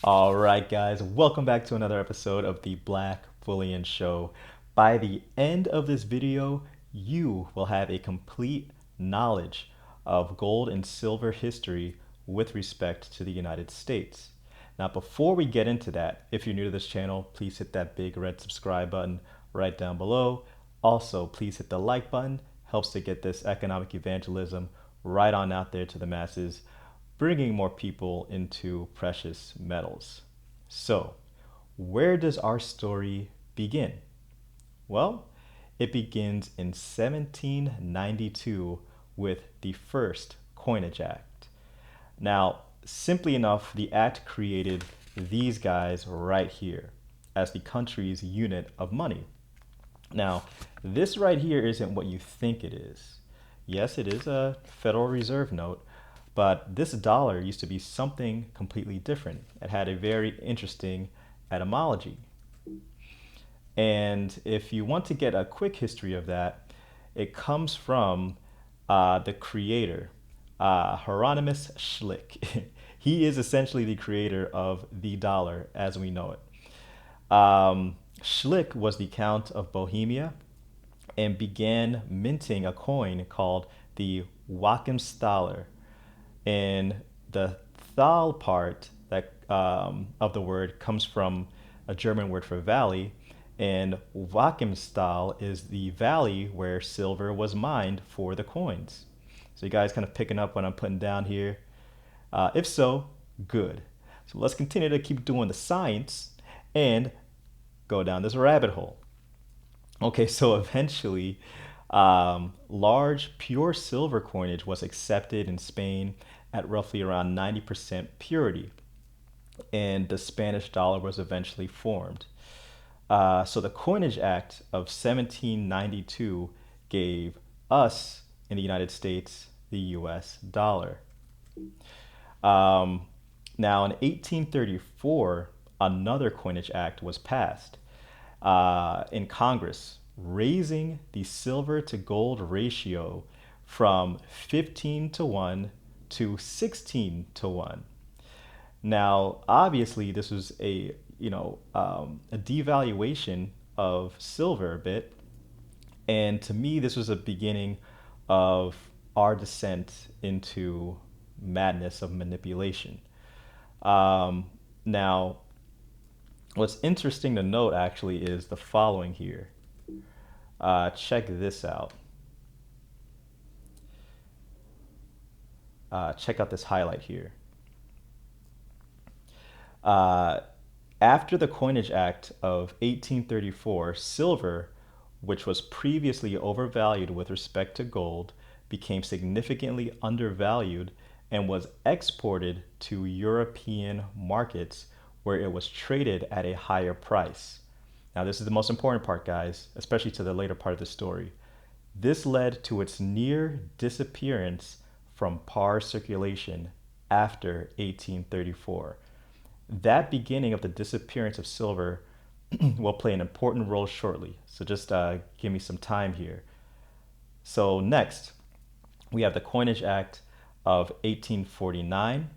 All right, guys, welcome back to another episode of the Black Bullion Show. By the end of this video, you will have a complete knowledge of gold and silver history with respect to the United States. Now, before we get into that, if you're new to this channel, please hit that big red subscribe button right down below. Also, please hit the like button, helps to get this economic evangelism right on out there to the masses, bringing more people into precious metals. So, where does our story begin? Well, it begins in 1792 with the first Coinage Act. Now, simply enough, the act created these guys right here as the country's unit of money. Now, this right here isn't what you think it is. Yes, it is a Federal Reserve note, but this dollar used to be something completely different. It had a very interesting etymology. And if you want to get a quick history of that, it comes from the creator, Hieronymus Schlick. He is essentially the creator of the dollar as we know it. Schlick was the Count of Bohemia and began minting a coin called the Wachensthaler. And the Thal part that of the word comes from a German word for valley, and Wachenstahl is the valley where silver was mined for the coins. So you guys kind of picking up what I'm putting down here? If so, good. So let's continue to keep doing the science and go down this rabbit hole. Okay, so eventually, large pure silver coinage was accepted in Spain at roughly around 90% purity, and the Spanish dollar was eventually formed. So the Coinage Act of 1792 gave us in the United States the US dollar. Um, Now, in 1834, another Coinage Act was passed in Congress, raising the silver to gold ratio from 15 to 1 to 16 to 1. Now, obviously, this was a devaluation of silver a bit, and to me, this was a beginning of our descent into madness of manipulation. Now, what's interesting to note actually is the following here. Check this out. Check out this highlight here. Uh, After the Coinage Act of 1834, silver, which was previously overvalued with respect to gold, became significantly undervalued and was exported to European markets where it was traded at a higher price. Now, this is the most important part, guys, especially to the later part of the story. This led to its near disappearance from par circulation after 1834. That beginning of the disappearance of silver will play an important role shortly. So just give me some time here. So next, we have the Coinage Act of 1849.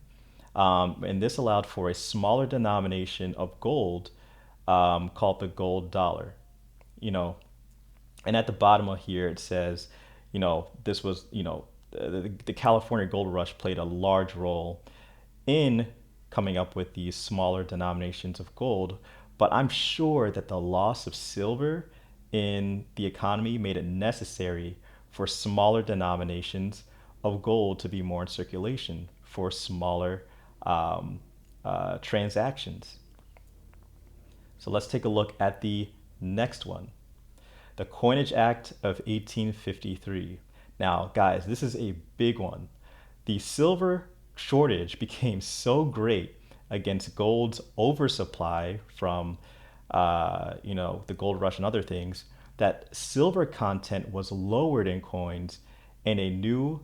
And this allowed for a smaller denomination of gold called the gold dollar. You know, and at the bottom of here it says, this was, the California gold rush played a large role in coming up with these smaller denominations of gold. But I'm sure that the loss of silver in the economy made it necessary for smaller denominations of gold to be more in circulation for smaller transactions. So let's take a look at the next one, the Coinage Act of 1853. Now, guys, this is a big one. The silver shortage became so great against gold's oversupply from, the gold rush and other things, that silver content was lowered in coins and a new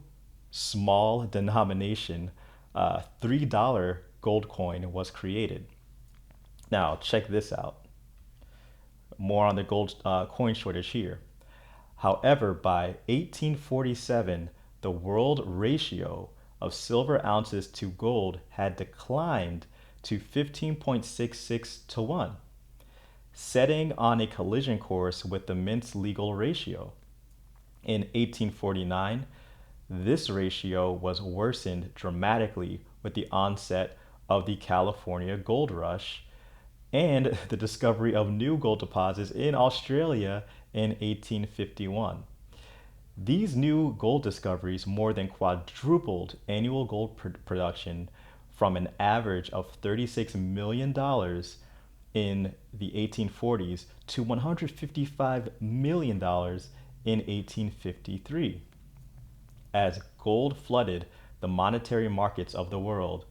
small denomination, $3 gold coin was created. Now, check this out. More on the gold coin shortage here. However, by 1847, the world ratio of silver ounces to gold had declined to 15.66 to 1, setting on a collision course with the mint's legal ratio. In 1849, this ratio was worsened dramatically with the onset of the California gold rush and the discovery of new gold deposits in Australia in 1851. These new gold discoveries more than quadrupled annual gold production from an average of $36 million in the 1840s to $155 million in 1853. As gold flooded the monetary markets of the world,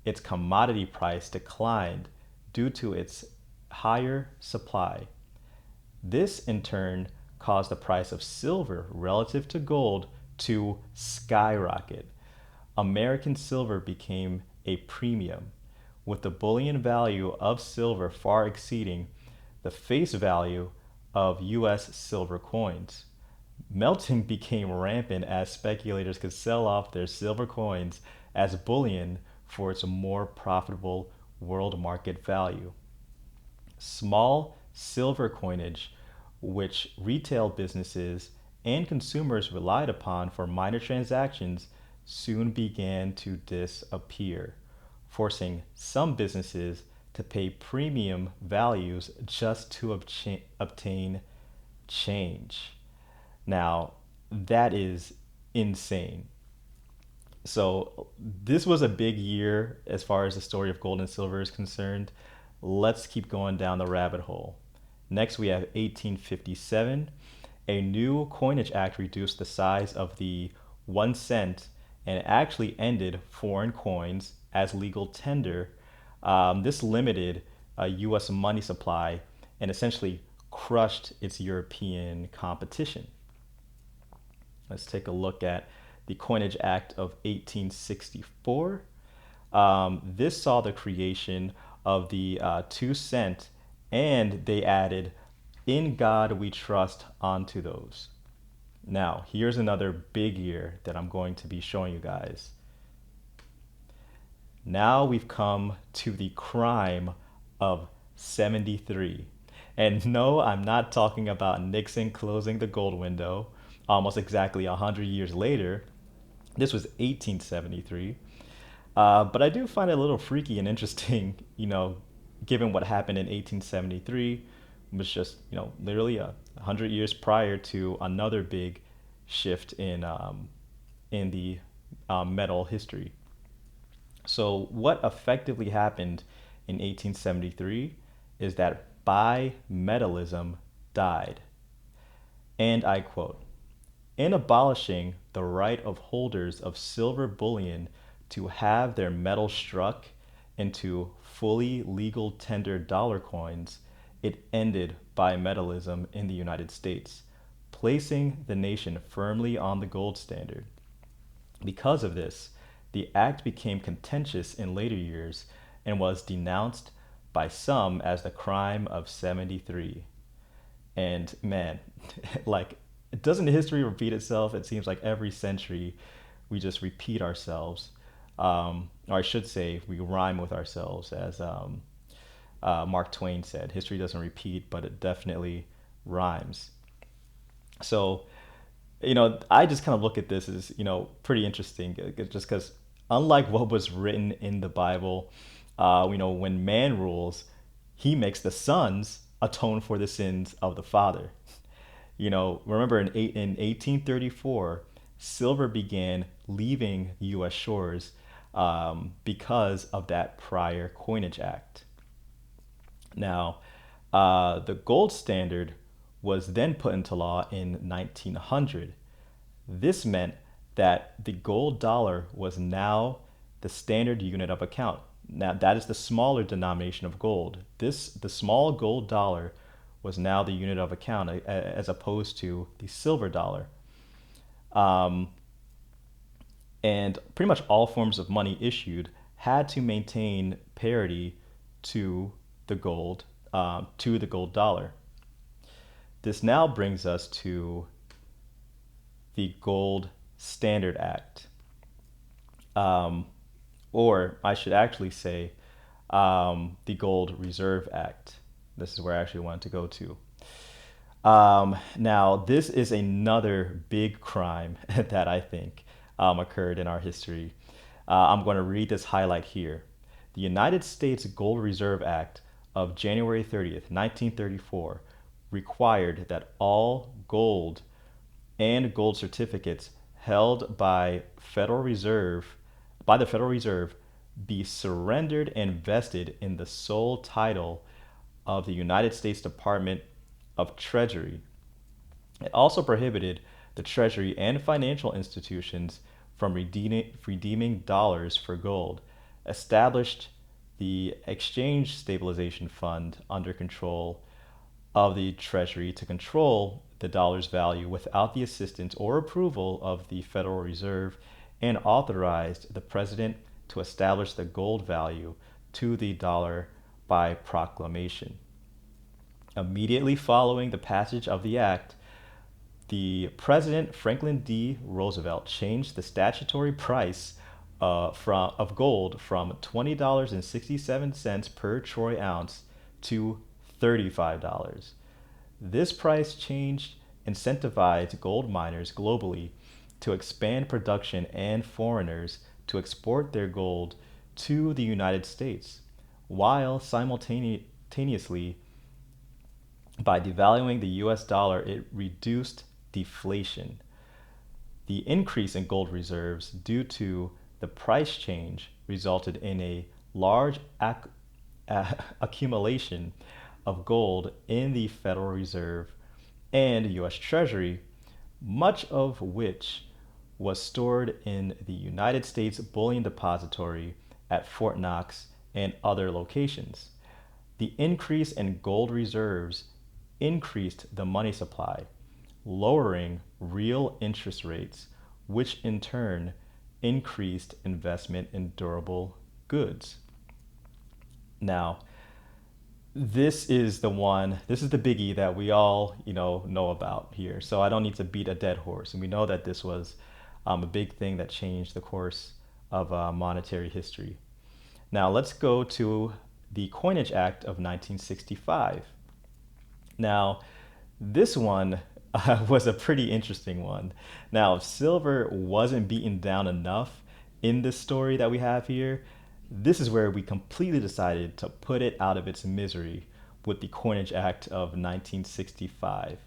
its commodity price declined due to its higher supply. This in turn caused the price of silver relative to gold to skyrocket. American silver became a premium, with the bullion value of silver far exceeding the face value of US silver coins. Melting became rampant as speculators could sell off their silver coins as bullion for its more profitable world market value. Small silver coinage, which retail businesses and consumers relied upon for minor transactions, soon began to disappear, forcing some businesses to pay premium values just to obtain change. Now, that is insane. So, this was a big year as far as the story of gold and silver is concerned. Let's keep going down the rabbit hole. Next, we have 1857. A new coinage act reduced the size of the 1 cent and actually ended foreign coins as legal tender. This limited US money supply and essentially crushed its European competition. Let's take a look at the Coinage Act of 1864. This saw the creation of the 2 cent, and they added "In God We Trust" onto those. Now, here's another big year that I'm going to be showing you guys. Now we've come to the crime of 73. And no, I'm not talking about Nixon closing the gold window almost exactly 100 years later. This was 1873. But I do find it a little freaky and interesting, given what happened in 1873 was just, literally 100 years prior to another big shift in the metal history. So what effectively happened in 1873 is that bimetallism died. And I quote, "In abolishing the right of holders of silver bullion to have their metal struck into fully legal tender dollar coins, it ended bimetallism in the United States, placing the nation firmly on the gold standard. Because of this, the act became contentious in later years and was denounced by some as the crime of 73. And man, like, doesn't history repeat itself? It seems like every century we just repeat ourselves. Or I should say, we rhyme with ourselves, as Mark Twain said. History doesn't repeat, but it definitely rhymes. So, I just kind of look at this as, pretty interesting, just because unlike what was written in the Bible, when man rules, he makes the sons atone for the sins of the father. Remember in 1834, silver began leaving U.S. shores because of that prior Coinage Act. Now, the gold standard was then put into law in 1900. This meant that the gold dollar was now the standard unit of account. Now, that is the smaller denomination of gold. The small gold dollar was now the unit of account as opposed to the silver dollar. And pretty much all forms of money issued had to maintain parity to the gold dollar. This now brings us to the Gold Standard Act. Or I should actually say the Gold Reserve Act. This is where I actually wanted to go to. Now, this is another big crime that I think occurred in our history. I'm going to read this highlight here. The United States Gold Reserve Act of January 30th, 1934 required that all gold and gold certificates held by the Federal Reserve be surrendered and vested in the sole title of the United States Department of Treasury. It also prohibited the Treasury and financial institutions from redeeming dollars for gold, established the Exchange Stabilization Fund under control of the Treasury to control the dollar's value without the assistance or approval of the Federal Reserve, and authorized the President to establish the gold value to the dollar by proclamation. Immediately following the passage of the act, the President Franklin D. Roosevelt changed the statutory price of gold from $20.67 per troy ounce to $35. This price change incentivized gold miners globally to expand production and foreigners to export their gold to the United States, while simultaneously, by devaluing the US dollar, it reduced deflation. The increase in gold reserves due to the price change resulted in a large accumulation of gold in the Federal Reserve and US Treasury, much of which was stored in the United States Bullion Depository at Fort Knox and other locations. The increase in gold reserves increased the money supply, lowering real interest rates, which in turn increased investment in durable goods. Now, this is the biggie that we all, know about here. So I don't need to beat a dead horse. And we know that this was a big thing that changed the course of monetary history. Now let's go to the Coinage Act of 1965. Now, this one was a pretty interesting one. Now, if silver wasn't beaten down enough in this story that we have here, this is where we completely decided to put it out of its misery with the Coinage Act of 1965.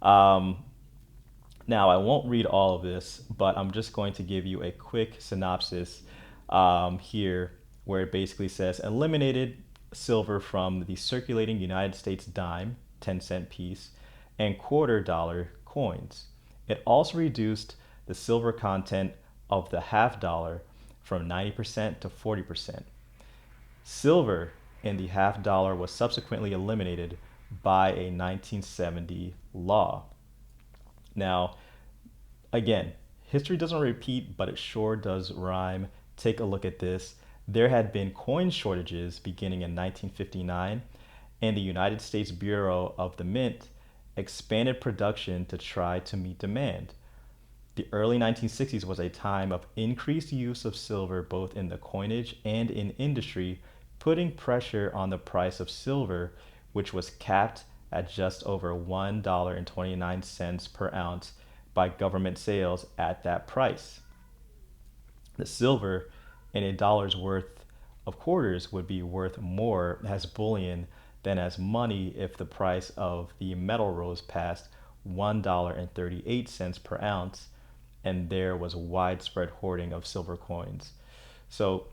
Now, I won't read all of this, but I'm just going to give you a quick synopsis here, where it basically says eliminated silver from the circulating United States dime, 10-cent piece, and $quarter coins. It also reduced the silver content of the half dollar from 90% to 40%. Silver in the half dollar was subsequently eliminated by a 1970 law. Now, again, history doesn't repeat, but it sure does rhyme. Take a look at this. There had been coin shortages beginning in 1959, and the United States Bureau of the Mint expanded production to try to meet demand. The early 1960s was a time of increased use of silver both in the coinage and in industry, putting pressure on the price of silver, which was capped at just over $1.29 per ounce by government sales at that price. The silver in a dollar's worth of quarters would be worth more as bullion than as money if the price of the metal rose past $1.38 per ounce, and there was widespread hoarding of silver coins. So,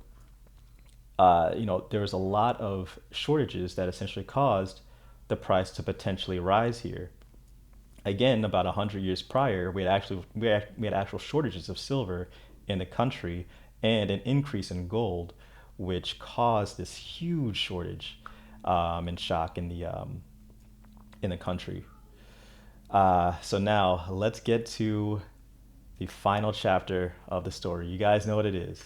there was a lot of shortages that essentially caused the price to potentially rise here. Again, about 100 years prior, we had actual shortages of silver in the country and an increase in gold, which caused this huge shortage and shock in the country. So now let's get to the final chapter of the story. You guys know what it is.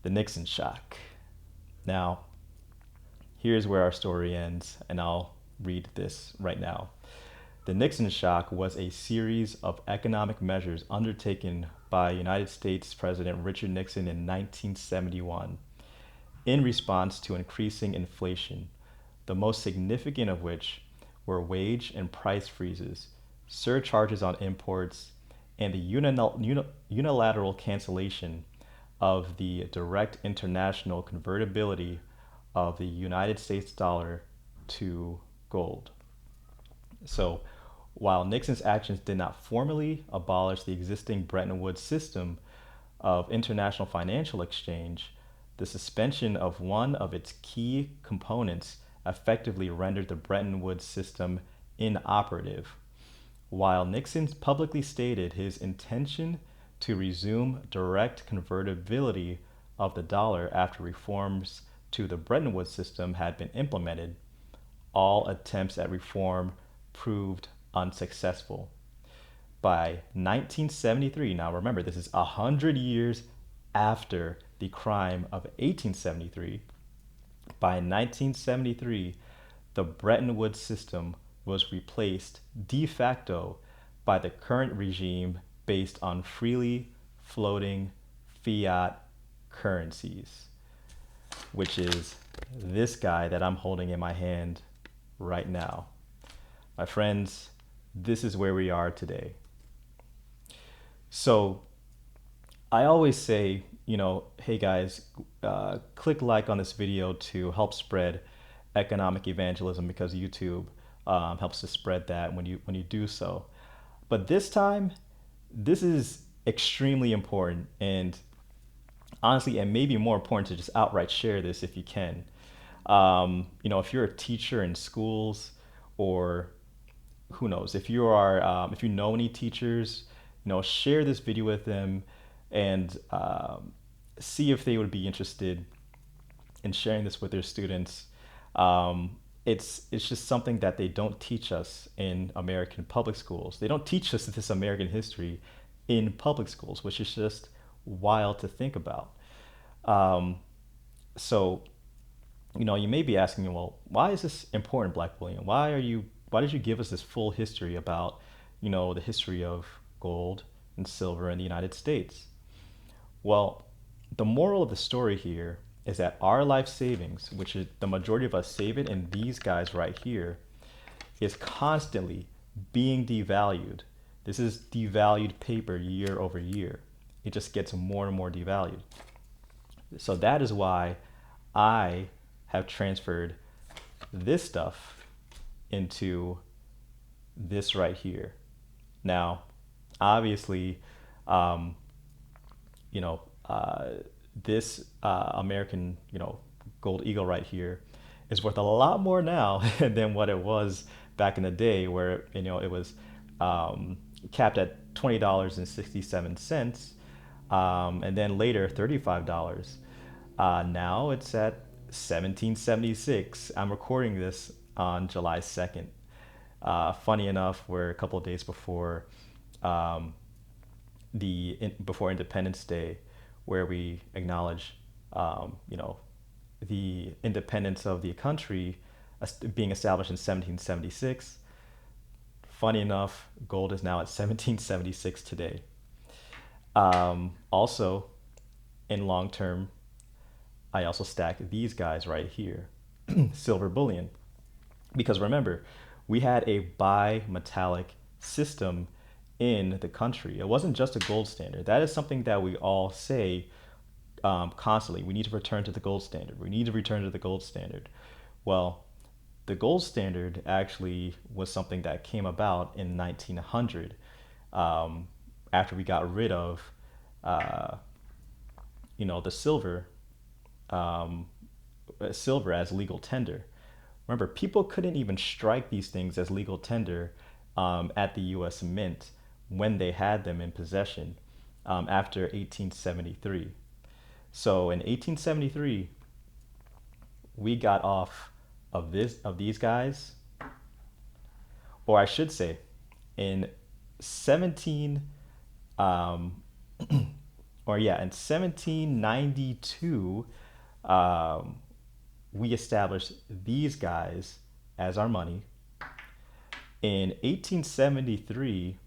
The Nixon shock. Now, here's where our story ends, and I'll read this right now. The Nixon shock was a series of economic measures undertaken by United States President Richard Nixon in 1971. in response to increasing inflation, the most significant of which were wage and price freezes, surcharges on imports, and the unilateral cancellation of the direct international convertibility of the United States dollar to gold. So, while Nixon's actions did not formally abolish the existing Bretton Woods system of international financial exchange, the suspension of one of its key components effectively rendered the Bretton Woods system inoperative. While Nixon publicly stated his intention to resume direct convertibility of the dollar after reforms to the Bretton Woods system had been implemented, all attempts at reform proved unsuccessful. By 1973, now remember, this is 100 years after the crime of 1873. By 1973, the Bretton Woods system was replaced de facto by the current regime based on freely floating fiat currencies, which is this guy that I'm holding in my hand right now. My friends, this is where we are today. So I always say, hey guys, click like on this video to help spread economic evangelism, because YouTube helps to spread that when you do so. But this time, this is extremely important, and honestly, and maybe more important, to just outright share this if you can. If you're a teacher in schools, or who knows, if you know any teachers, share this video with them, and see if they would be interested in sharing this with their students. It's just something that they don't teach us in American public schools. They don't teach us this American history in public schools, which is just wild to think about. So, you may be asking, well, why is this important, Black William? Why did you give us this full history about, the history of gold and silver in the United States? Well, the moral of the story here is that our life savings, which is the majority of us save it in these guys right here, is constantly being devalued. This is devalued paper year over year. It just gets more and more devalued. So that is why I have transferred this stuff into this right here. Now, obviously, this American, gold eagle right here is worth a lot more now than what it was back in the day, where it was capped at $20.67, and then later $35. Now it's at 1776. I'm recording this on July 2nd. Funny enough, we're a couple of days before before Independence Day, where we acknowledge, the independence of the country being established in 1776. Funny enough, gold is now at 1776 today. Also, in long term, I also stack these guys right here, silver bullion. Because remember, we had a bimetallic system in the country. It wasn't just a gold standard. That is something that we all say constantly. We need to return to the gold standard. We need to return to the gold standard. Well, the gold standard actually was something that came about in 1900, after we got rid of, the silver as legal tender. Remember, people couldn't even strike these things as legal tender at the U.S. Mint when they had them in possession after 1873. So in 1873, we got off of these guys, or I should say, in 1792, we established these guys as our money. In 1873,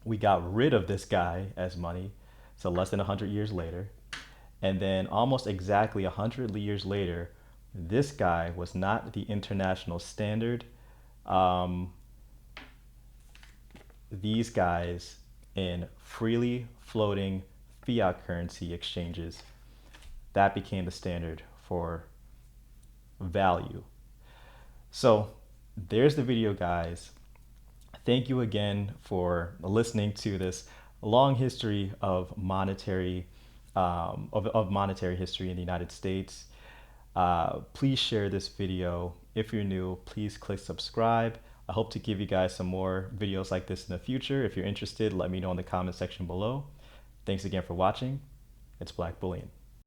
we got rid of this guy as money, so less than 100 years later. And then almost exactly 100 years later, this guy was not the international standard. Um, these guys in freely floating fiat currency exchanges, that became the standard for value. So there's the video, guys. Thank you again for listening to this long history of monetary history in the United States. Please share this video. If you're new, please click subscribe. I hope to give you guys some more videos like this in the future. If you're interested, let me know in the comment section below. Thanks again for watching. It's Black Bullion.